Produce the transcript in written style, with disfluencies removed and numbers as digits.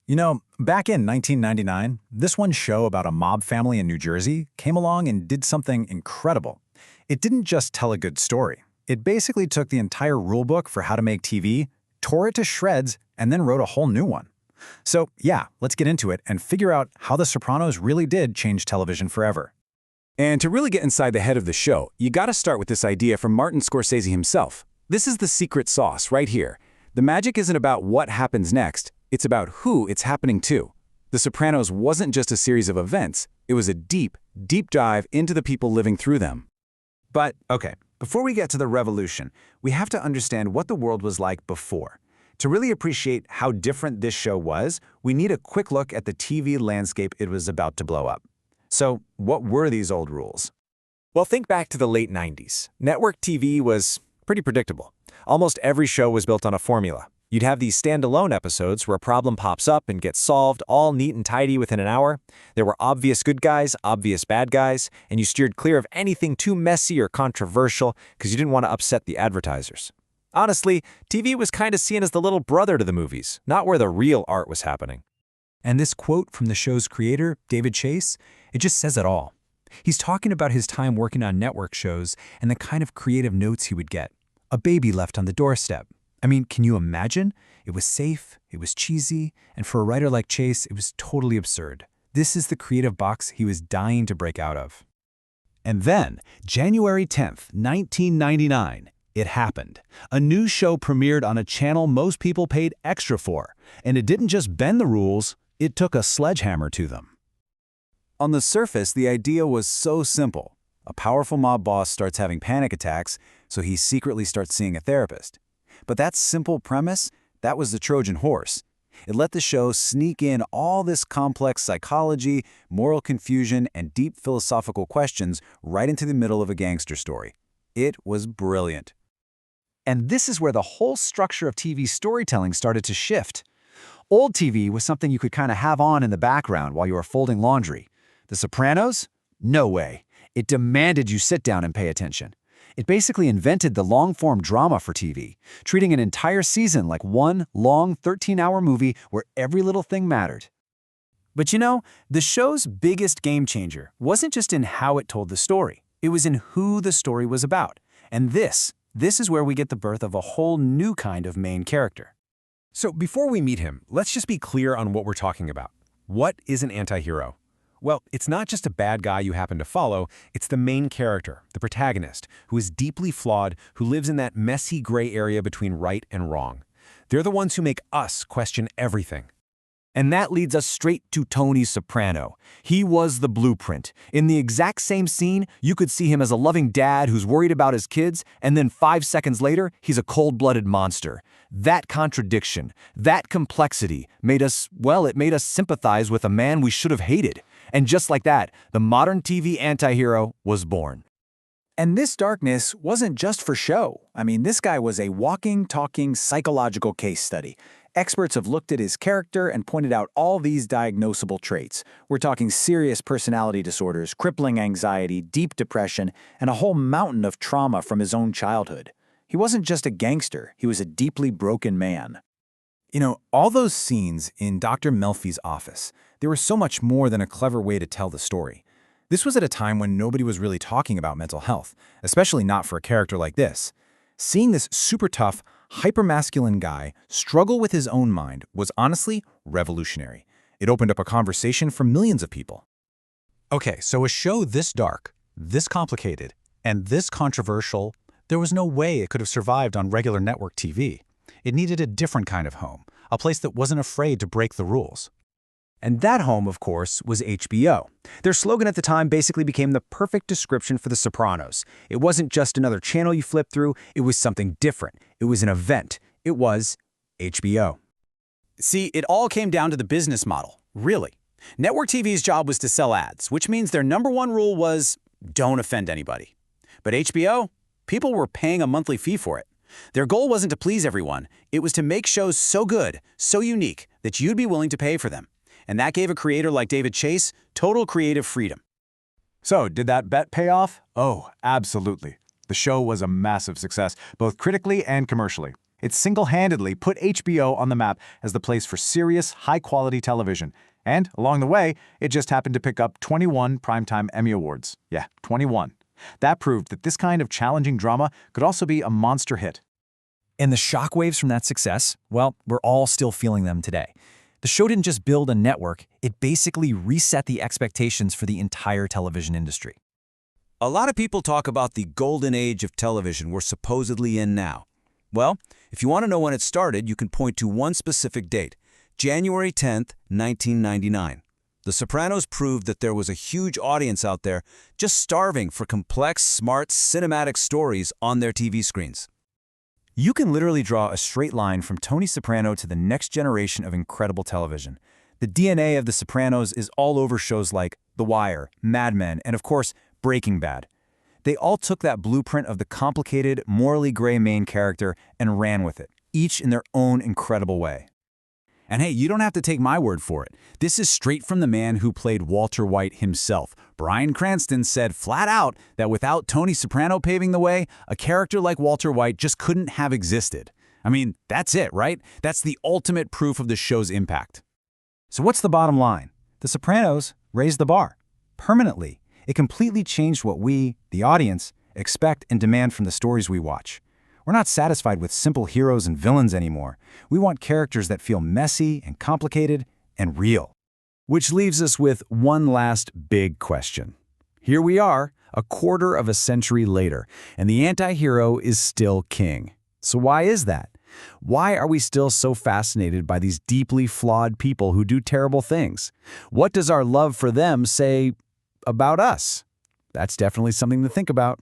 Back in 1999, this one show about a mob family in New Jersey came along and did something incredible. It didn't just tell a good story. It basically took the entire rulebook for how to make TV, tore it to shreds, and then wrote a whole new one. So yeah, let's get into it and figure out how The Sopranos really did change television forever. And to really get inside the head of the show, you gotta start with this idea from Martin Scorsese himself. This is the secret sauce right here. The magic isn't about what happens next, it's about who it's happening to. The Sopranos wasn't just a series of events, it was a deep, deep dive into the people living through them. But, okay, before we get to the revolution, we have to understand what the world was like before. To really appreciate how different this show was, we need a quick look at the TV landscape it was about to blow up. So, what were these old rules? Well, think back to the late 90s. Network TV was pretty predictable. Almost every show was built on a formula. You'd have these standalone episodes where a problem pops up and gets solved all neat and tidy within an hour. There were obvious good guys, obvious bad guys, and you steered clear of anything too messy or controversial because you didn't want to upset the advertisers. Honestly, TV was kind of seen as the little brother to the movies, not where the real art was happening. And this quote from the show's creator, David Chase, it just says it all. He's talking about his time working on network shows and the kind of creative notes he would get. A baby left on the doorstep. I mean, can you imagine? It was safe, it was cheesy, and for a writer like Chase, it was totally absurd. This is the creative box he was dying to break out of. And then, January 10th, 1999, it happened. A new show premiered on a channel most people paid extra for, and it didn't just bend the rules, it took a sledgehammer to them. On the surface, the idea was so simple. A powerful mob boss starts having panic attacks, so he secretly starts seeing a therapist. But that simple premise, that was the Trojan horse. It let the show sneak in all this complex psychology, moral confusion, and deep philosophical questions right into the middle of a gangster story. It was brilliant. And this is where the whole structure of TV storytelling started to shift. Old TV was something you could kind of have on in the background while you were folding laundry. The Sopranos? No way. It demanded you sit down and pay attention. It basically invented the long-form drama for TV, treating an entire season like one long 13-hour movie where every little thing mattered. But the show's biggest game changer wasn't just in how it told the story. It was in who the story was about. And this is where we get the birth of a whole new kind of main character. So before we meet him, let's just be clear on what we're talking about. What is an antihero? Well, it's not just a bad guy you happen to follow, it's the main character, the protagonist, who is deeply flawed, who lives in that messy gray area between right and wrong. They're the ones who make us question everything. And that leads us straight to Tony Soprano. He was the blueprint. In the exact same scene, you could see him as a loving dad who's worried about his kids, and then 5 seconds later, he's a cold-blooded monster. That contradiction, that complexity made us sympathize with a man we should have hated. And just like that, the modern TV antihero was born. And this darkness wasn't just for show. This guy was a walking, talking psychological case study. Experts have looked at his character and pointed out all these diagnosable traits. We're talking serious personality disorders, crippling anxiety, deep depression, and a whole mountain of trauma from his own childhood. He wasn't just a gangster, he was a deeply broken man. All those scenes in Dr. Melfi's office, they were so much more than a clever way to tell the story. This was at a time when nobody was really talking about mental health, especially not for a character like this. Seeing this super tough, hypermasculine guy struggle with his own mind was honestly revolutionary. It opened up a conversation for millions of people. Okay, so a show this dark, this complicated, and this controversial, there was no way it could have survived on regular network TV. It needed a different kind of home, a place that wasn't afraid to break the rules. And that home, of course, was HBO. Their slogan at the time basically became the perfect description for The Sopranos. It wasn't just another channel you flipped through, it was something different. It was an event. It was HBO. See, it all came down to the business model, really. Network TV's job was to sell ads, which means their #1 rule was don't offend anybody. But HBO, people were paying a monthly fee for it. Their goal wasn't to please everyone, it was to make shows so good, so unique, that you'd be willing to pay for them. And that gave a creator like David Chase total creative freedom. So, did that bet pay off? Oh, absolutely. The show was a massive success, both critically and commercially. It single-handedly put HBO on the map as the place for serious, high-quality television. And, along the way, it just happened to pick up 21 Primetime Emmy Awards. Yeah, 21. That proved that this kind of challenging drama could also be a monster hit. And the shockwaves from that success, well, we're all still feeling them today. The show didn't just build a network, it basically reset the expectations for the entire television industry. A lot of people talk about the golden age of television we're supposedly in now. Well, if you want to know when it started, you can point to one specific date, January 10th, 1999. The Sopranos proved that there was a huge audience out there just starving for complex, smart, cinematic stories on their TV screens. You can literally draw a straight line from Tony Soprano to the next generation of incredible television. The DNA of The Sopranos is all over shows like The Wire, Mad Men, and of course, Breaking Bad. They all took that blueprint of the complicated, morally gray main character and ran with it, each in their own incredible way. And hey, you don't have to take my word for it. This is straight from the man who played Walter White himself. Bryan Cranston said flat out that without Tony Soprano paving the way, a character like Walter White just couldn't have existed. I mean, that's it, right? That's the ultimate proof of the show's impact. So what's the bottom line? The Sopranos raised the bar. Permanently. It completely changed what we, the audience, expect and demand from the stories we watch. We're not satisfied with simple heroes and villains anymore. We want characters that feel messy and complicated and real. Which leaves us with one last big question. Here we are, a quarter of a century later, and the anti-hero is still king. So why is that? Why are we still so fascinated by these deeply flawed people who do terrible things? What does our love for them say about us? That's definitely something to think about.